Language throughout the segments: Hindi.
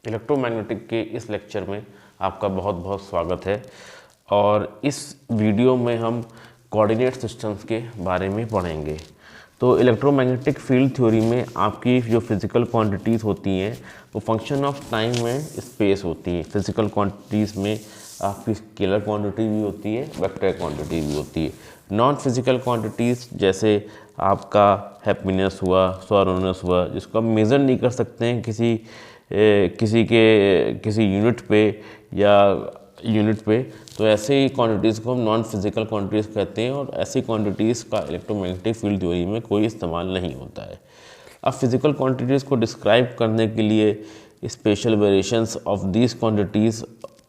इलेक्ट्रोमैग्नेटिक के इस लेक्चर में आपका बहुत बहुत स्वागत है। और इस वीडियो में हम कोऑर्डिनेट सिस्टम्स के बारे में पढ़ेंगे। तो इलेक्ट्रोमैग्नेटिक फील्ड थ्योरी में आपकी जो फिज़िकल क्वांटिटीज़ होती हैं वो function of time and space होती हैं। फिज़िकल क्वांटिटीज़ में आपकी स्केलर क्वांटिटी भी होती है, वेक्टर क्वांटिटी भी होती है। नॉन फिज़िकल क्वांटिटीज़ जैसे आपका हैप्पीनेस हुआ, सॉरोनेस हुआ, जिसको आप मेज़र नहीं कर सकते हैं किसी यूनिट पे या यूनिट पे, तो ऐसे ही क्वांटिटीज़ को हम नॉन फिज़िकल क्वांटिटीज़ कहते हैं। और ऐसी क्वांटिटीज़ का इलेक्ट्रोमैग्नेटिक फील्ड थ्योरी में कोई इस्तेमाल नहीं होता है। अब फिज़िकल क्वांटिटीज़ को डिस्क्राइब करने के लिए special variations of these quantities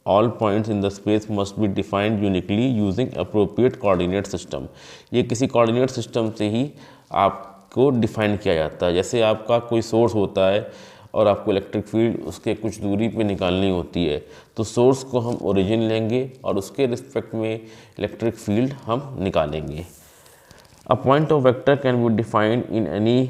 all points in the space must be defined uniquely using appropriate coordinate system. ये किसी कोऑर्डिनेट सिस्टम से ही आपको डिफाइन किया जाता है। जैसे आपका कोई सोर्स होता है और आपको इलेक्ट्रिक फील्ड उसके कुछ दूरी पे निकालनी होती है, तो सोर्स को हम ओरिजिन लेंगे और उसके रिस्पेक्ट में इलेक्ट्रिक फील्ड हम निकालेंगे। A point of vector can be defined in any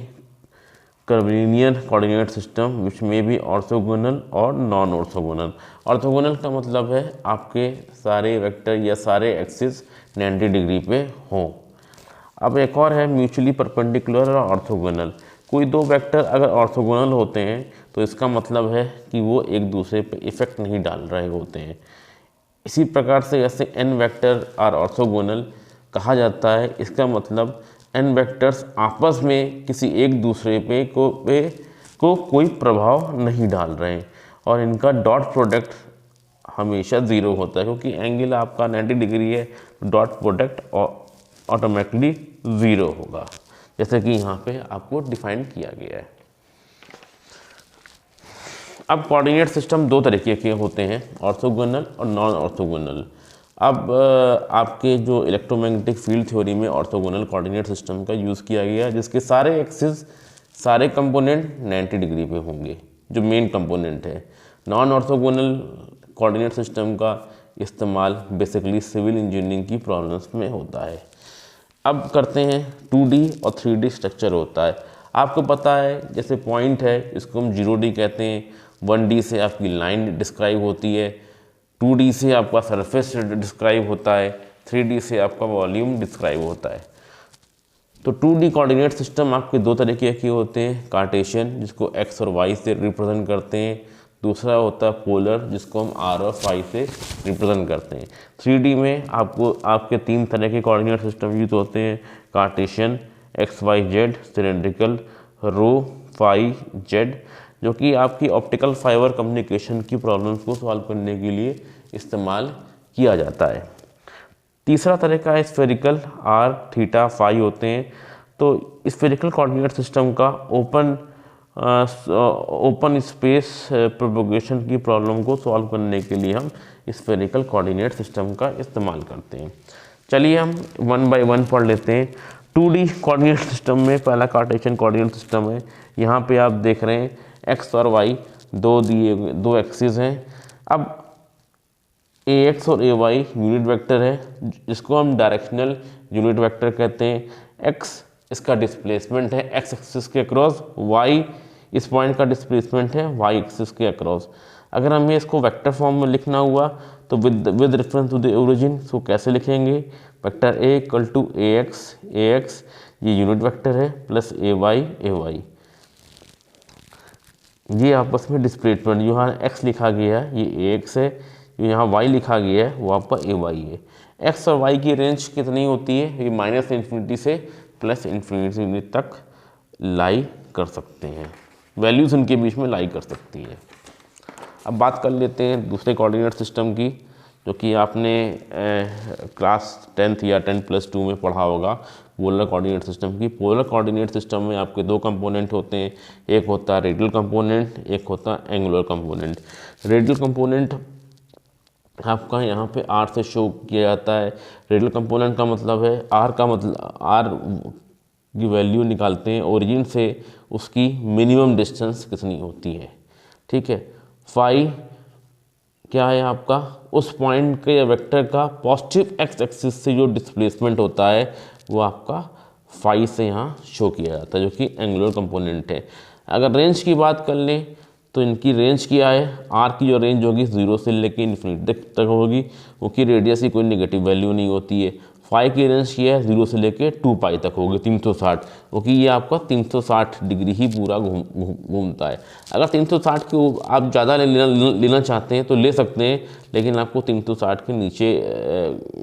curvilinear coordinate system which में बी ऑर्थोगोनल और नॉन ऑर्थोगोनल। ऑर्थोगोनल का मतलब है आपके सारे वेक्टर या सारे एक्सिस 90 डिग्री पे हों। अब एक और है म्यूचुअली परपेंडिकुलर और ऑर्थोगोनल। कोई दो वेक्टर अगर ऑर्थोगोनल होते हैं तो इसका मतलब है कि वो एक दूसरे पे इफ़ेक्ट नहीं डाल रहे होते हैं। इसी प्रकार से जैसे n वेक्टर आर ऑर्थोगोनल कहा जाता है, इसका मतलब n वेक्टर्स आपस में किसी एक दूसरे पे को कोई प्रभाव नहीं डाल रहे हैं और इनका डॉट प्रोडक्ट हमेशा ज़ीरो होता है, क्योंकि एंगल आपका 90 डिग्री है तो डॉट प्रोडक्ट ऑटोमेटिकली ज़ीरो होगा, जैसे कि यहाँ पे आपको डिफाइन किया गया है। अब कोऑर्डिनेट सिस्टम दो तरीके के होते हैं, ऑर्थोगोनल और नॉन ऑर्थोगोनल। अब आपके जो इलेक्ट्रोमैग्नेटिक फील्ड थ्योरी में ऑर्थोगोनल कोऑर्डिनेट सिस्टम का यूज़ किया गया है, जिसके सारे एक्सिस सारे कंपोनेंट 90 डिग्री पे होंगे, जो मेन कंपोनेंट है। नॉन ऑर्थोगोनल कोऑर्डिनेट सिस्टम का इस्तेमाल बेसिकली सिविल इंजीनियरिंग की प्रॉब्लम्स में होता है। अब करते हैं 2D और 3D स्ट्रक्चर होता है। आपको पता है जैसे पॉइंट है, इसको हम 0D कहते हैं। 1D से आपकी लाइन डिस्क्राइब होती है, 2D से आपका सरफेस डिस्क्राइब होता है, 3D से आपका वॉल्यूम डिस्क्राइब होता है। तो 2D कोऑर्डिनेट सिस्टम आपके दो तरीके के होते हैं, कार्टेशियन जिसको x और y से रिप्रेजेंट करते हैं, दूसरा होता है पोलर जिसको हम r और फाई से रिप्रेजेंट करते हैं। 3D में आपके तीन तरह के कोऑर्डिनेट सिस्टम यूज होते हैं, Cartesian, x y z, cylindrical, rho phi z, जो कि आपकी ऑप्टिकल फाइबर कम्युनिकेशन की प्रॉब्लम्स को सॉल्व करने के लिए इस्तेमाल किया जाता है। तीसरा तरीका है स्फेरिकल, आर थीटा फाई होते हैं। तो स्फेरिकल कोऑर्डिनेट सिस्टम का ओपन स्पेस प्रोपगेशन की प्रॉब्लम को सॉल्व करने के लिए हम स्फेरिकल कोऑर्डिनेट सिस्टम का इस्तेमाल करते हैं। चलिए हम 1 बाय 1 पढ़ लेते हैं। 2D कोऑर्डिनेट सिस्टम में पहला कार्टेशियन कोऑर्डिनेट सिस्टम है। यहाँ पे आप देख रहे हैं x और y दो एक्सिस हैं। अब ax और ay यूनिट वेक्टर है, जिसको हम डायरेक्शनल यूनिट वेक्टर कहते हैं। x इसका डिस्प्लेसमेंट है x एक्सिस के अक्रॉस, y इस पॉइंट का डिस्प्लेसमेंट है y एक्सिस के अक्रॉस। अगर हमें इसको वेक्टर फॉर्म में लिखना हुआ तो with reference to the origin, so कैसे लिखेंगे? Vector a equal to ax ये यूनिट वेक्टर है, प्लस ay ये आपस में डिस्प्लेसमेंट, यहाँ x लिखा गया है ये ax है, यहाँ y लिखा गया है वो आपका ay है। x और y की रेंज कितनी होती है? ये -इन्फिनिटी से +इन्फिनिटी तक लाई कर सकते हैं, वैल्यूज़ उनके बीच में लाई कर सकती है। अब बात कर लेते हैं दूसरे कोऑर्डिनेट सिस्टम की, जो कि आपने क्लास 10th या 10+2 में पढ़ा होगा, पोलर कोऑर्डिनेट सिस्टम की। पोलर कोऑर्डिनेट सिस्टम में आपके दो कंपोनेंट होते हैं, एक होता है रेडियल कंपोनेंट, एक होता है एंगुलर कंपोनेंट। रेडियल कंपोनेंट आपका यहाँ पे r से शो किया जाता है। रेडियल कंपोनेंट का मतलब है r की वैल्यू निकालते हैं ओरिजिन से, उसकी मिनिमम डिस्टेंस कितनी होती है, ठीक है। फाई क्या है आपका? उस पॉइंट के या वेक्टर का पॉजिटिव x एक्सिस से जो डिस्प्लेसमेंट होता है वो आपका फाई से यहाँ शो किया जाता है, जो कि एंगुलर कंपोनेंट है। अगर रेंज की बात कर लें तो इनकी रेंज क्या है, आर की जो रेंज होगी 0 से लेके इन्फिनिटी तक होगी, क्योंकि रेडियस की कोई नेगेटिव वैल्यू नहीं होती है। फाई की रेंज क्या है, 0 से लेके 2 पाई तक होगी 360, क्योंकि ये आपका 360 डिग्री ही पूरा घूमता है। अगर 360 को आप ज़्यादा लेना चाहते हैं तो ले सकते हैं, लेकिन आपको 360 के नीचे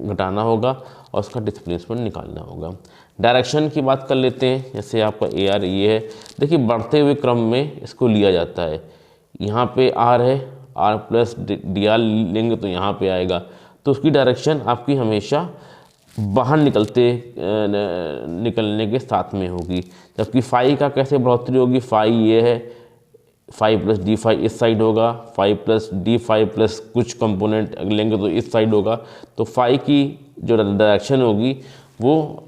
घटाना होगा और उसका डिस्प्लेसमेंट निकालना होगा। डायरेक्शन की बात कर लेते हैं, जैसे आपका ए आर ये है, देखिए बढ़ते हुए क्रम में इसको लिया जाता है। यहाँ पे आर है, आर प्लस डी आर लेंगे तो यहाँ पे आएगा, तो उसकी डायरेक्शन आपकी हमेशा बाहर निकलने के साथ में होगी। जबकि फाई का कैसे बढ़ोतरी होगी, फाई ये है, फाई प्लस डी फाई इस साइड होगा, phi plus d phi plus कुछ कंपोनेंट लेंगे तो इस साइड होगा। तो फाई की जो डायरेक्शन होगी वो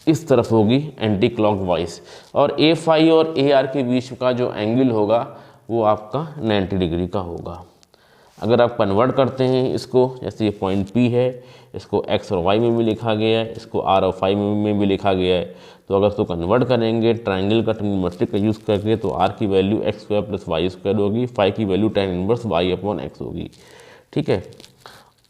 इस तरफ होगी एंटी क्लॉकवाइज, और ए फाई और ए आर के बीच का जो एंगल होगा वो आपका 90 डिग्री का होगा। अगर आप कन्वर्ट करते हैं इसको, जैसे ये पॉइंट P है, इसको x और y में भी लिखा गया है, इसको r और फाई में भी लिखा गया है, तो अगर इसको कन्वर्ट करेंगे ट्रायंगल का ट्रिग्नोमेट्री का यूज़ करके तो r की value x square plus y square होगी, फाई की value tan inverse y upon x होगी, ठीक है।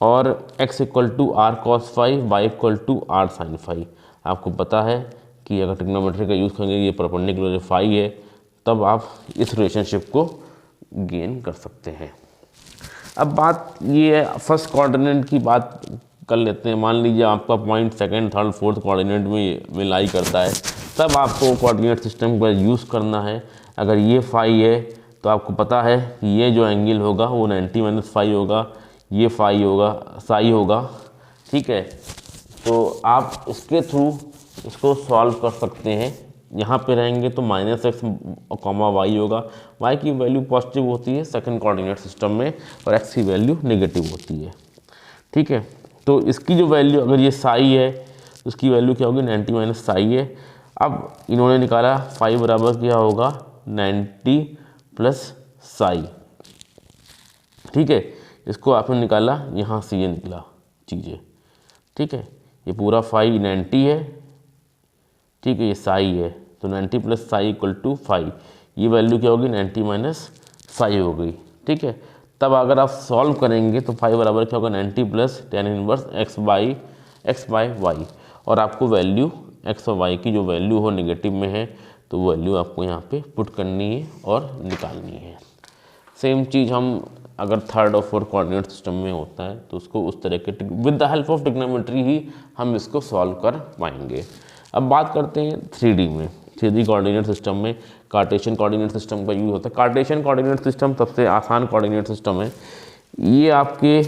और x equal to r cos phi, y equal to r sine phi. आपको पता है कि अगर ट्रिग्नोमेट्री का यूज़ करेंगे, ये परपेंडिकुलर फाई है, तब आप इस रिलेशनशिप को गेन कर सकते हैं। अब बात ये फर्स्ट कोऑर्डिनेट की बात कर लेते हैं। मान लीजिए आपका point second, third, fourth coordinate में लाई करता है, तब आपको कोऑर्डिनेट सिस्टम का यूज़ करना है। अगर ये फाई है तो आपको पता है कि ये जो एंगल होगा वो 90 माइनस फाई होगा, ये फाई होगा, साई होगा, ठीक है। तो आप इसके थ्रू इसको सॉल्व कर सकते हैं। यहाँ पे रहेंगे तो माइनस एक्स कॉमा वाई होगा, वाई की वैल्यू पॉजिटिव होती है सेकंड कोऑर्डिनेट सिस्टम में, और एक्स की वैल्यू नेगेटिव होती है, ठीक है। तो इसकी जो वैल्यू, अगर ये साई है तो उसकी वैल्यू क्या होगी, 90 माइनस साई है। अब इन्होंने निकाला फाई बराबर क्या होगा, 90 प्लस साई, ठीक है। इसको आपने निकाला, यहाँ से ये निकला चीज़ें, ठीक है। ये पूरा फाई 90 है, ठीक है, ये साई है, तो 90 plus psi equal to phi, ये वैल्यू क्या होगी, 90 माइनस साई हो गई, ठीक है। तब अगर आप सॉल्व करेंगे तो फाई बराबर क्या होगा, 90 plus tan inverse x by y, और आपको वैल्यू एक्स और वाई की जो वैल्यू हो नेगेटिव में है तो वो वैल्यू आपको यहाँ पे पुट करनी है और निकालनी है। सेम चीज़ हम अगर थर्ड और फोर्थ कोऑर्डिनेट सिस्टम में होता है तो उसको उस तरह के with the help of trigonometry ही हम इसको सॉल्व कर पाएंगे। अब बात करते हैं 3D में। 3D कोऑर्डिनेट सिस्टम में कार्टेशियन कोऑर्डिनेट सिस्टम का यूज़ होता है। कार्टेशियन कोऑर्डिनेट सिस्टम सबसे आसान कोऑर्डिनेट सिस्टम है। ये आपके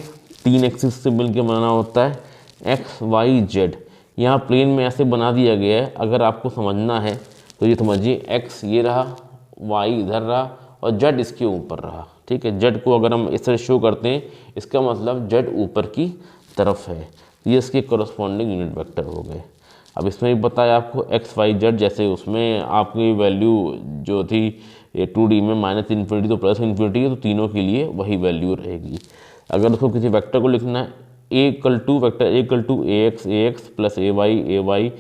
3 एक्सिस से मिल के बनाना होता है, एक्स वाई जेड। यहाँ प्लेन में ऐसे बना दिया गया है, अगर आपको समझना है तो ये समझिए, एक्स ये रहा, वाई इधर रहा और जेड इसके ऊपर रहा, ठीक है। जेड को अगर हम इस तरह शो करते हैं, इसका मतलब जेड ऊपर की तरफ है, ये इसके कॉरस्पॉन्डिंग यूनिट वेक्टर हो गए। अब इसमें भी बताया आपको एक्स वाई जेड, जैसे उसमें आपकी वैल्यू जो थी 2D में माइनस इन्फिनिटी तो प्लस इन्फिनिटी है, तो तीनों के लिए वही वैल्यू रहेगी। अगर उसको किसी वेक्टर को लिखना है, a equal to vector a equal to a x plus a y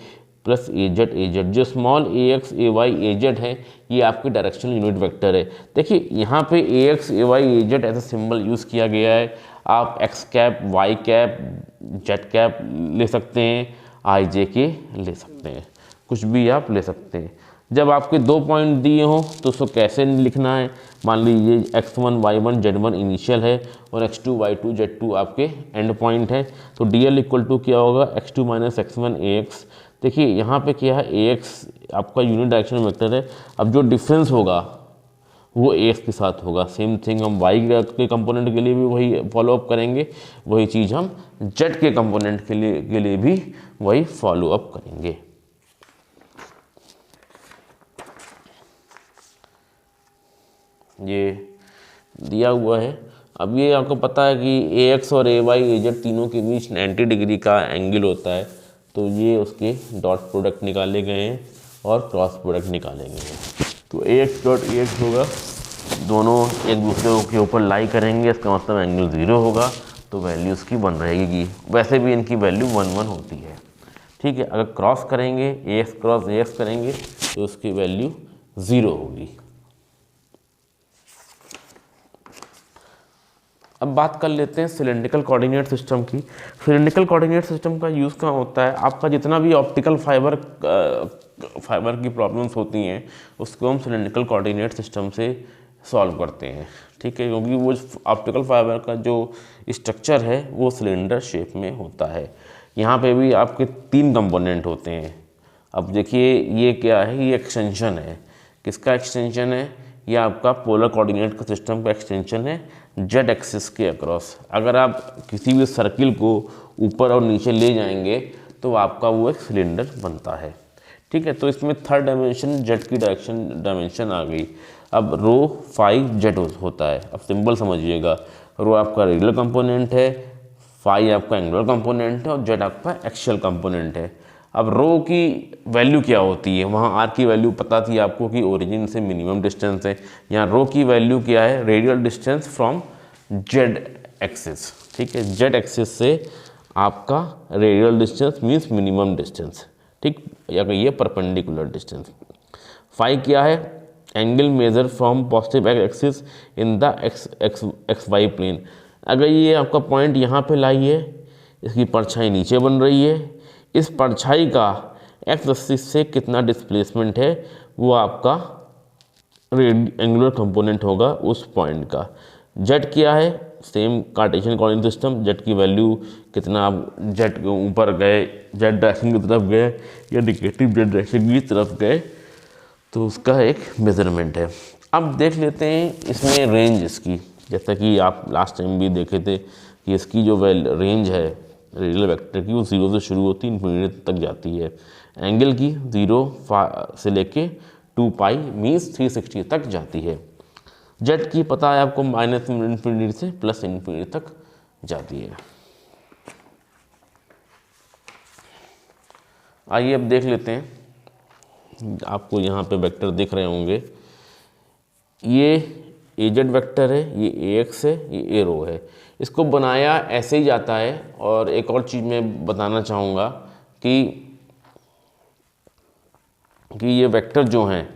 plus a z, जो small a y a z है ये आपकी डायरेक्शनल यूनिट वेक्टर है। देखिए यहाँ पे ए वाई ए जेड ऐसा सिंबल यूज़ किया गया है। आप x cap, y cap, z cap ले सकते हैं, आई जे के ले सकते हैं, कुछ भी आप ले सकते हैं। जब आपके 2 पॉइंट दिए हों तो उसको कैसे लिखना है, मान लीजिए x1 y1 z1 इनिशियल है और x2 y2 z2 आपके एंड पॉइंट है, तो dl इक्वल टू क्या होगा, x2 माइनस x1 ax। देखिए यहाँ पे क्या है, ax आपका यूनिट डायरेक्शन वेक्टर है। अब जो डिफरेंस होगा वो ax के साथ होगा। सेम थिंग हम y के कंपोनेंट के लिए भी वही फॉलो अप करेंगे, वही चीज़ हम z के कंपोनेंट के लिए भी वही फॉलो अप करेंगे। ये दिया हुआ है। अब ये आपको पता है कि ax और ay az तीनों के बीच 90 डिग्री का एंगल होता है, तो ये उसके डॉट प्रोडक्ट निकाले गए हैं और क्रॉस प्रोडक्ट निकाले गए हैं। तो ax डॉट ax होगा, दोनों एक दूसरे के ऊपर लाई करेंगे, इसका मतलब एंगल 0 होगा, तो वैल्यू उसकी 1 रहेगी। वैसे भी इनकी वैल्यू 1 1 होती है, ठीक है। अगर क्रॉस करेंगे, ax क्रॉस ax करेंगे तो उसकी वैल्यू 0 होगी। अब बात कर लेते हैं सिलेंड्रिकल कोऑर्डिनेट सिस्टम की। सिलेंड्रिकल कोऑर्डिनेट सिस्टम का यूज़ कहाँ होता है, आपका जितना भी ऑप्टिकल फाइबर की प्रॉब्लम्स होती हैं उसको हम सिलेंड्रिकल कोऑर्डिनेट सिस्टम से सॉल्व करते हैं, ठीक है, क्योंकि वो ऑप्टिकल फाइबर का जो स्ट्रक्चर है वो सिलेंडर शेप में होता है। यहाँ पे भी आपके 3 कंपोनेंट होते हैं। अब देखिए ये क्या है, ये एक्सटेंशन है। किसका एक्सटेंशन है, ये आपका पोलर कोऑर्डिनेट का सिस्टम का एक्सटेंशन है जेड एक्सिस के अक्रॉस। अगर आप किसी भी सर्किल को ऊपर और नीचे ले जाएंगे तो आपका वो एक सिलेंडर बनता है, ठीक है। तो इसमें थर्ड डायमेंशन जेड की डायमेंशन आ गई। अब रो फाई जेड होता है। अब सिंबल समझिएगा, रो आपका रेडियल कंपोनेंट है, फाई आपका एंगुलर कंपोनेंट है और जेड आपका एक्सियल कंपोनेंट है। अब रो की वैल्यू क्या होती है, वहाँ आर की वैल्यू पता थी आपको कि ओरिजिन से मिनिमम डिस्टेंस है। यहाँ रो की वैल्यू क्या है, radial distance from z axis, ठीक है। जेड एक्सिस से आपका radial distance means minimum distance, ठीक, या कहिए परपेंडिकुलर डिस्टेंस। फाई क्या है, angle measure from positive axis in the x y plane. अगर ये आपका पॉइंट यहाँ पे लाइए, इसकी परछाई नीचे बन रही है, इस परछाई का एक्स एक्सिस से कितना डिस्प्लेसमेंट है वो आपका एंगुलर कंपोनेंट होगा उस पॉइंट का। जेड क्या है, same Cartesian coordinate system, Z की वैल्यू कितना आप जेड के ऊपर गए, जेड डायरेक्शन की तरफ गए या निगेटिव जेड डायरेक्शन की तरफ गए, तो उसका एक मेजरमेंट है। अब देख लेते हैं इसमें रेंज इसकी, जैसा कि आप लास्ट टाइम भी देखे थे कि इसकी जो रेंज है रेडियल वेक्टर की वो 0 से शुरू होती है, इन्फिनिटी तक जाती है। एंगल की 0 से लेके 2 पाई मीन्स 360 तक जाती है। जेड की पता है आपको माइनस इन्फिनिटी से प्लस इन्फिनिटी तक जाती है। आइए अब देख लेते हैं, आपको यहाँ पे वेक्टर दिख रहे होंगे, ये ए जेड वेक्टर है, ये ए एक्स है, ये ए रो है। इसको बनाया ऐसे ही जाता है। और एक और चीज़ मैं बताना चाहूँगा कि ये वेक्टर जो हैं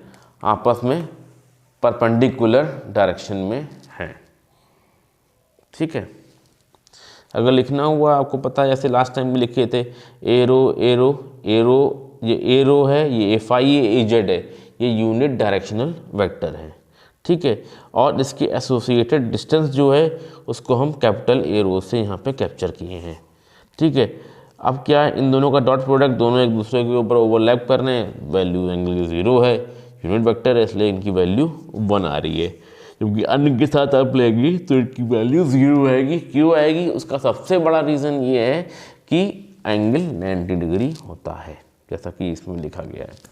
आपस में परपेंडिकुलर डायरेक्शन में हैं, ठीक है। अगर लिखना हुआ आपको पता है, जैसे लास्ट टाइम भी लिखे थे, ए रो ए रो ए रो, ये ए रो है, ये एफ आई है, ए जेड है, ये यूनिट डायरेक्शनल वेक्टर है, ठीक है। और इसकी एसोसिएटेड डिस्टेंस जो है उसको हम कैपिटल ए रो से यहाँ पे कैप्चर किए हैं, ठीक है। अब क्या है, इन दोनों का डॉट प्रोडक्ट, दोनों एक दूसरे के ऊपर ओवरलैप कर रहे हैं, वैल्यू एंगल की 0 है, यूनिट वेक्टर है, इसलिए इनकी वैल्यू 1 आ रही है। क्योंकि अन्य के साथ आप लेंगे तो इनकी वैल्यू 0 आएगी। क्यों आएगी, उसका सबसे बड़ा रीज़न ये है कि एंगल 90 डिग्री होता है, जैसा कि इसमें लिखा गया है।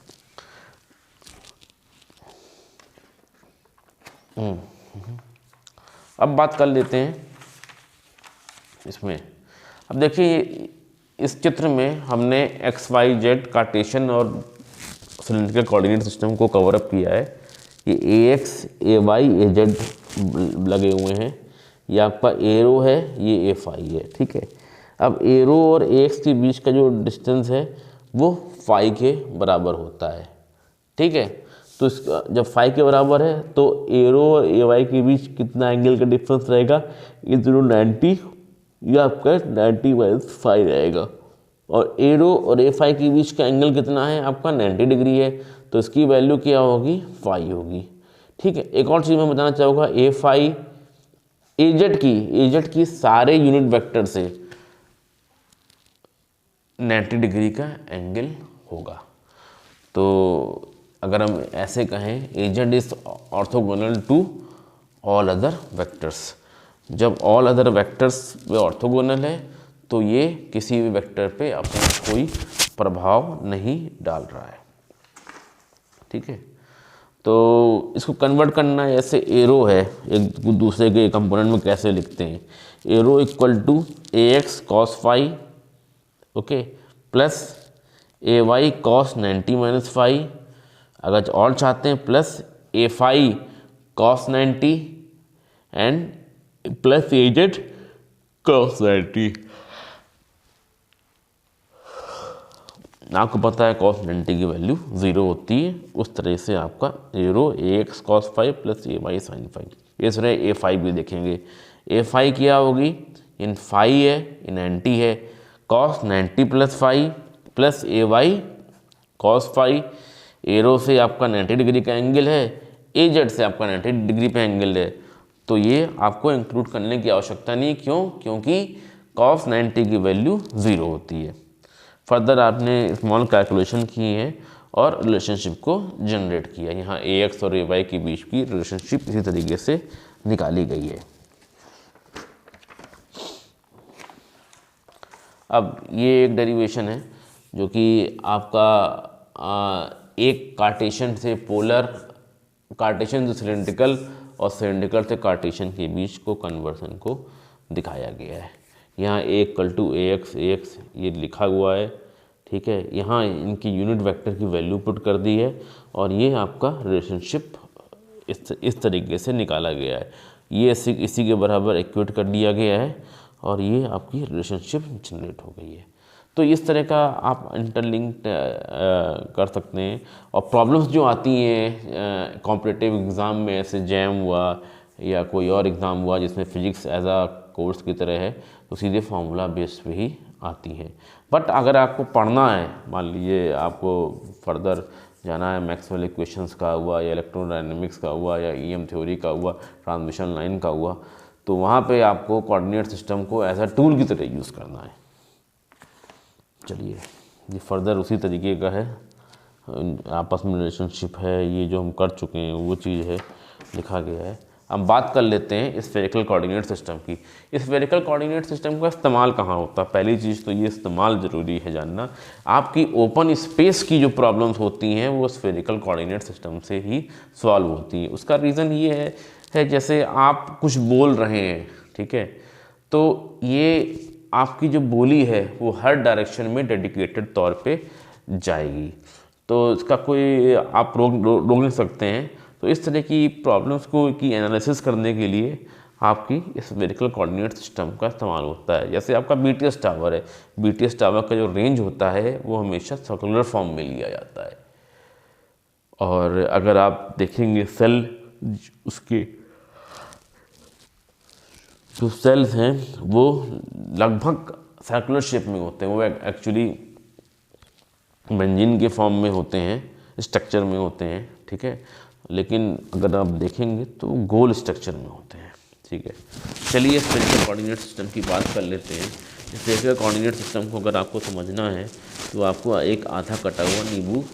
अब बात कर लेते हैं इसमें। अब देखिए इस चित्र में हमने एक्स वाई जेड कार्टेशियन और सिलेंड्रिकल कोऑर्डिनेट सिस्टम को कवर अप किया है। ये ए x A y a Z लगे हुए हैं, ये आपका ए रो है, ये ए फाई है, ठीक है। अब ए रो और ए एक्स के बीच का जो डिस्टेंस है वो फाई के बराबर होता है, ठीक है। तो इसका जब फाई के बराबर है तो ए रो और ए वाई के बीच कितना एंगल का डिफरेंस रहेगा, ये दोनों 90, ये आपका 90/5 रहेगा। और ए रो और ए फाई के बीच का एंगल कितना है आपका 90 डिग्री है, तो इसकी वैल्यू क्या होगी, फाई होगी, ठीक है। एक और चीज़ मैं बताना चाहूँगा, ए फाई ए जेड की सारे यूनिट वेक्टर से 90 डिग्री का एंगल होगा। तो अगर हम ऐसे कहें, a z is orthogonal to all other vectors. जब ऑल अदर वेक्टर्स वे ऑर्थोगोनल है तो ये किसी भी वेक्टर पे अपना कोई प्रभाव नहीं डाल रहा है, ठीक है। तो इसको कन्वर्ट करना है, जैसे एरो है, एक दूसरे के कंपोनेंट में कैसे लिखते हैं, a rho equal to a x cos phi, okay, plus a y cos 90-5, अगर और चाहते हैं plus a phi cos 90 and plus a z cos 90। आपको पता है कॉस 90 की वैल्यू 0 होती है। उस तरह से आपका a rho a x cos 5 plus a y sine 5, इस तरह ए फाई भी देखेंगे, ए फाई क्या होगी, इन फाई है इन एंटी है, cos 90 plus phi plus a y cos phi, arrow से आपका 90 डिग्री का एंगल है, ए जेड से आपका 90 डिग्री पे एंगल है, तो ये आपको इंक्लूड करने की आवश्यकता नहीं। क्यों? क्योंकि कॉस 90 की वैल्यू 0 होती है। फर्दर आपने स्मॉल कैलकुलेशन की है और रिलेशनशिप को जनरेट किया। यहाँ ए एक्स और ए वाई के बीच की रिलेशनशिप इसी तरीके से निकाली गई है। अब ये एक डेरिवेशन है जो कि आपका एक कार्टेशियन से पोलर, कार्टेशियन से सिलेंड्रिकल और सिलेंड्रिकल से कार्टेशियन के बीच को कन्वर्सन को दिखाया गया है। यहाँ ए इक्वल टू ए एक्स ये लिखा हुआ है, ठीक है। यहाँ इनकी यूनिट वेक्टर की वैल्यू पुट कर दी है और ये आपका रिलेशनशिप इस तरीके से निकाला गया है। ये इसी के बराबर इक्वेट कर दिया गया है और ये आपकी रिलेशनशिप जनरेट हो गई है। तो इस तरह का आप इंटरलिंक कर सकते हैं। और प्रॉब्लम्स जो आती हैं कॉम्पिटिटिव एग्ज़ाम में, ऐसे जैम हुआ या कोई और एग्ज़ाम हुआ जिसमें फ़िज़िक्स एज आ कोर्स की तरह है, तो सीधे फार्मूला बेस्ड पे ही आती हैं। बट अगर आपको पढ़ना है, मान लीजिए आपको फर्दर जाना है, मैक्सवेल इक्वेशंस का हुआ या इलेक्ट्रोडायनेमिक्स का हुआ या ईएम थ्योरी का हुआ, ट्रांसमिशन लाइन का हुआ, तो वहाँ पे आपको कोऑर्डिनेट सिस्टम को एज अ टूल की तरह यूज़ करना है। चलिए, ये फर्दर उसी तरीके का है, आपस में रिलेशनशिप है, ये जो हम कर चुके हैं वो चीज़ है, लिखा गया है। अब बात कर लेते हैं स्फेरिकल कोऑर्डिनेट सिस्टम की। स्फेरिकल कोऑर्डिनेट सिस्टम का इस्तेमाल कहाँ होता है? पहली चीज़ तो ये इस्तेमाल ज़रूरी है जानना। आपकी ओपन स्पेस की जो प्रॉब्लम्स होती हैं वो स्फेरिकल कोऑर्डिनेट सिस्टम से ही सॉल्व होती हैं। उसका रीज़न ये है जैसे आप कुछ बोल रहे हैं, ठीक है, तो ये आपकी जो बोली है वो हर डायरेक्शन में डेडिकेटेड तौर पे जाएगी, तो इसका कोई आप रोक नहीं सकते हैं। तो इस तरह की प्रॉब्लम्स को की एनालिसिस करने के लिए आपकी स्फेरिकल कोऑर्डिनेट सिस्टम का इस्तेमाल होता है। जैसे आपका बीटीएस टावर है, बीटीएस टावर का जो रेंज होता है वो हमेशा सर्कुलर फॉर्म में लिया जाता है। और अगर आप देखेंगे सेल, उसके जो सेल्स हैं वो लगभग सर्कुलर शेप में होते हैं, वो एक्चुअली बेंजीन के फॉर्म में होते हैं, स्ट्रक्चर में होते हैं, ठीक है, लेकिन अगर आप देखेंगे तो गोल स्ट्रक्चर में होते हैं, ठीक है। चलिए स्फेरिकल कोऑर्डिनेट सिस्टम की बात कर लेते हैं। स्फेरिकल कोऑर्डिनेट सिस्टम को अगर आपको समझना है तो आपको एक आधा कटा हुआ नींबू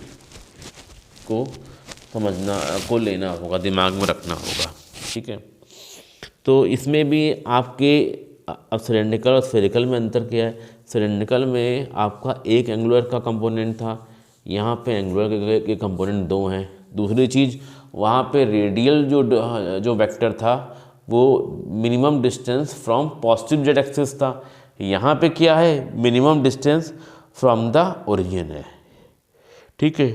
को लेना होगा, दिमाग में रखना होगा, ठीक है। तो इसमें भी आपके अब सिलेंड्रिकल और स्फेरिकल में अंतर क्या है? सिलेंड्रिकल में आपका एक एंगुलर का कंपोनेंट था, यहाँ पे एंगुलर के कंपोनेंट 2 हैं। दूसरी चीज़, वहाँ पे रेडियल जो वेक्टर था वो minimum distance from positive z axis था। यहाँ पे क्या है? Minimum distance from the origin है, ठीक है।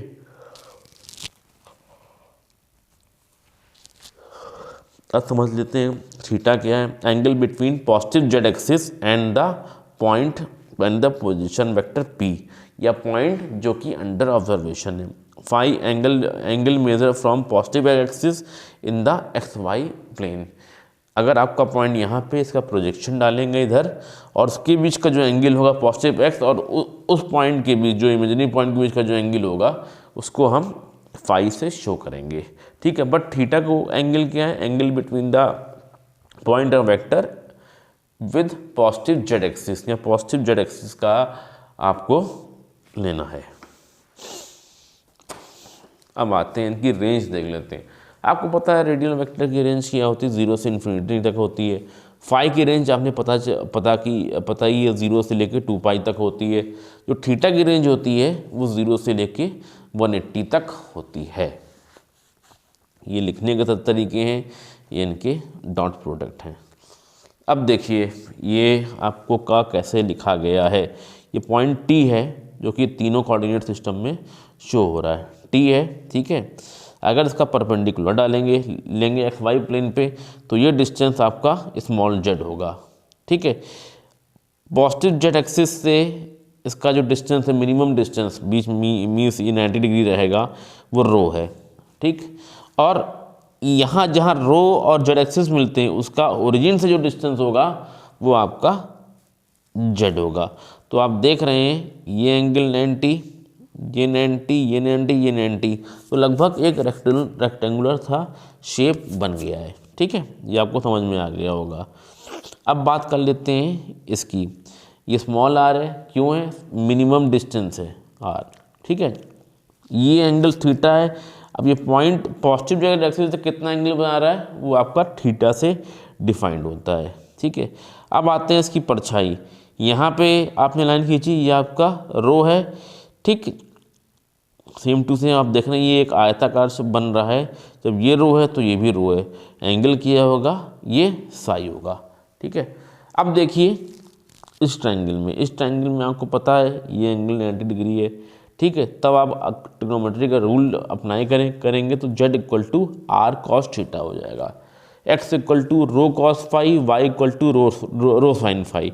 अब समझ लेते हैं थीटा क्या है। Angle between positive z axis and the point and the position vector p, या पॉइंट जो कि अंडर ऑब्जर्वेशन है। Phi angle measure from positive axis in the x y plane. अगर आपका पॉइंट यहाँ पे, इसका प्रोजेक्शन डालेंगे इधर, और उसके बीच का जो एंगल होगा पॉजिटिव एक्स और उस पॉइंट के बीच, जो इमेजिनरी पॉइंट के बीच का जो एंगल होगा उसको हम फाई से शो करेंगे, ठीक है। बट थीटा को एंगल क्या है? Angle between the point of vector with positive z axis, या पॉजिटिव जेड एक्सिस का आपको लेना है। अब आते हैं इनकी रेंज देख लेते हैं। आपको पता है रेडियल वेक्टर की रेंज क्या होती है? 0 से इन्फिनिटी तक होती है। फाई की रेंज आपने पता ही है 0 से लेके 2 पाई तक होती है। जो थीटा की रेंज होती है वो 0 से लेके 180 तक होती है। ये लिखने के तरीके हैं, ये इनके डॉट प्रोडक्ट हैं। अब देखिए ये आपको कैसे लिखा गया है। ये पॉइंट टी है जो कि तीनों कोऑर्डिनेट सिस्टम में शो हो रहा है, टी है, ठीक है। अगर इसका परपेंडिकुलर लेंगे एक्स वाई प्लेन पे, तो ये डिस्टेंस आपका स्मॉल जेड होगा, ठीक है। पॉजिटिव जेड एक्सिस से इसका जो डिस्टेंस है, मिनिमम डिस्टेंस बीच मीन्स ये 90 डिग्री रहेगा, वो रो है, ठीक। और यहाँ जहाँ रो और जेड एक्सिस मिलते हैं उसका ओरिजिन से जो डिस्टेंस होगा वो आपका जेड होगा। तो आप देख रहे हैं ये एंगल 90, ये 90, ये 90, ये 90, तो लगभग एक रेक्टेंगुलर था शेप बन गया है। ठीक है, ये आपको समझ में आ गया होगा। अब बात कर लेते हैं इसकी, ये स्मॉल आर है, क्यों है? मिनिमम डिस्टेंस है आर। ठीक है, ये एंगल थीटा है। अब ये पॉइंट पॉजिटिव जेड एक्सिस से कितना एंगल बना रहा है वो आपका थीटा से डिफाइंड होता है। ठीक है, अब आते हैं इसकी परछाई। यहाँ पे आपने लाइन खींची, ये आपका रो है। ठीक, सेम टू सेम आप देख रहे हैं ये एक आयताकार से बन रहा है। जब ये रो है तो ये भी रो है, एंगल किया होगा ये साई होगा। ठीक है, अब देखिए इस ट्रायंगल में आपको पता है ये एंगल 90 डिग्री है। ठीक है, तब आप ट्रिग्नोमेट्री का रूल अप्लाई करेंगे तो z equal to r cos theta हो जाएगा, x equal to rho cos phi, y equal to rho sine phi.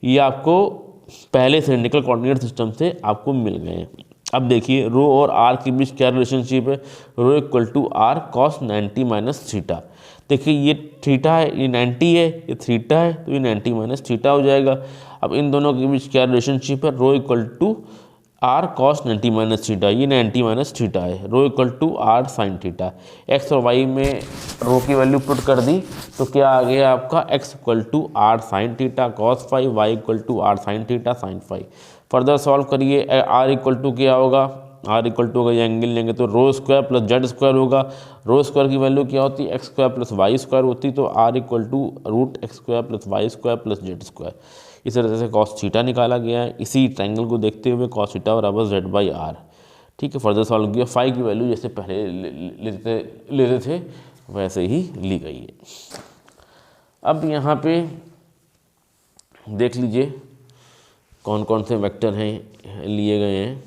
ये आपको पहले सिलेंड्रिकल कोऑर्डिनेट सिस्टम से आपको मिल गए हैं। अब देखिए रो और आर के बीच क्या रिलेशनशिप है, rho equal to r cos 90 minus theta. देखिए ये थीटा है, ये 90 है, ये थीटा है, तो ये 90 माइनस थीटा हो जाएगा। अब इन दोनों के बीच क्या रिलेशनशिप है, rho equal to r cos 90 minus theta, ये 90 माइनस थीटा है, rho equal to r sine theta. X और वाई में रो की वैल्यू पुट कर दी तो क्या आ गया आपका x equal to r sine theta cos phi, y equal to r sine theta sine phi. Further solve करिए, आर इक्वल टू क्या होगा, आर इक्वल टू अगर ये एंगल लेंगे तो rho square plus z square होगा। रो स्क्वायर की वैल्यू क्या होती है, x square plus y square होती, तो r equal to root x square plus y square plus z square. इस तरह से कॉस थीटा निकाला गया है। इसी ट्रायंगल को देखते हुए कॉस थीटा बराबर जेड बाई आर। ठीक है, फर्दर सॉल्व किया, फाई की वैल्यू जैसे पहले लेते थे वैसे ही ली गई है। अब यहाँ पे देख लीजिए कौन कौन से वेक्टर हैं लिए गए हैं।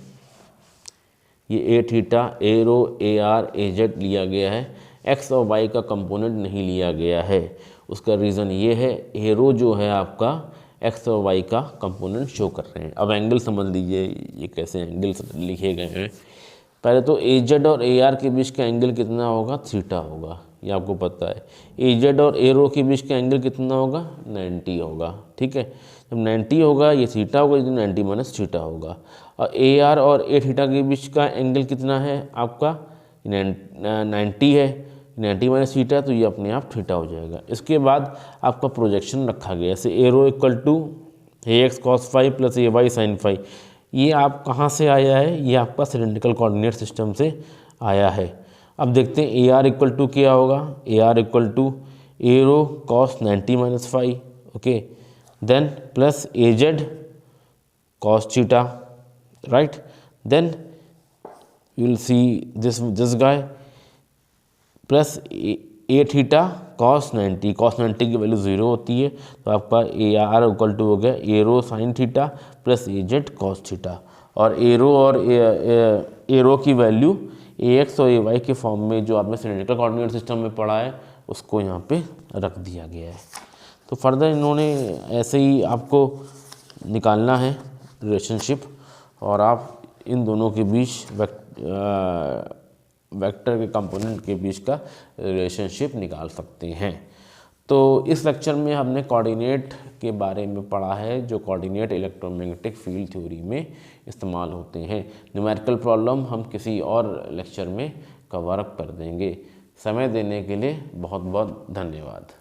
ये a theta, a rho, a r, a z लिया गया है। एक्स और वाई का कंपोनेंट नहीं लिया गया है। उसका रीज़न ये है, ए रो जो है आपका एक्स और वाई का कंपोनेंट शो कर रहे हैं। अब एंगल समझ लीजिए ये कैसे एंगल लिखे गए हैं। पहले तो ए जेड और ए आर के बीच का एंगल कितना होगा, थीटा होगा, ये आपको पता है। ए जेड और ए रो के बीच का एंगल कितना होगा, 90 होगा। ठीक है, जब 90 होगा ये थीटा होगा, ये 90 माइनस थीटा होगा। और ए आर और ए थीटा के बीच का एंगल कितना है आपका, 90 है, 90 माइनस थीटा, तो ये अपने आप थीटा हो जाएगा। इसके बाद आपका प्रोजेक्शन रखा गया, जैसे a rho equal to a x cos phi plus a y sine phi. ये आप कहाँ से आया है, ये आपका सिलेंड्रिकल कोऑर्डिनेट सिस्टम से आया है। अब देखते हैं ए आर इक्वल टू क्या होगा, a r equal to a rho cos 90 minus phi, okay, then plus a z cos theta, right, then you will see this guy plus a theta cos 90, cos 90 की वैल्यू 0 होती है, तो आपका ए आर इक्वल टू हो गया ए rho sine theta plus a z cos theta. और ए रो और ए रो की वैल्यू ए एक्स और ए वाई के फॉर्म में जो आपने सिलेंड्रिकल कोऑर्डिनेट सिस्टम में पढ़ा है उसको यहाँ पे रख दिया गया है। तो फर्दर इन्होंने ऐसे ही आपको निकालना है रिलेशनशिप, और आप इन दोनों के बीच वेक्टर के कंपोनेंट के बीच का रिलेशनशिप निकाल सकते हैं। तो इस लेक्चर में हमने कोऑर्डिनेट के बारे में पढ़ा है, जो कोऑर्डिनेट इलेक्ट्रोमैग्नेटिक फील्ड थ्योरी में इस्तेमाल होते हैं। न्यूमेरिकल प्रॉब्लम हम किसी और लेक्चर में कवर अप कर देंगे। समय देने के लिए बहुत बहुत धन्यवाद।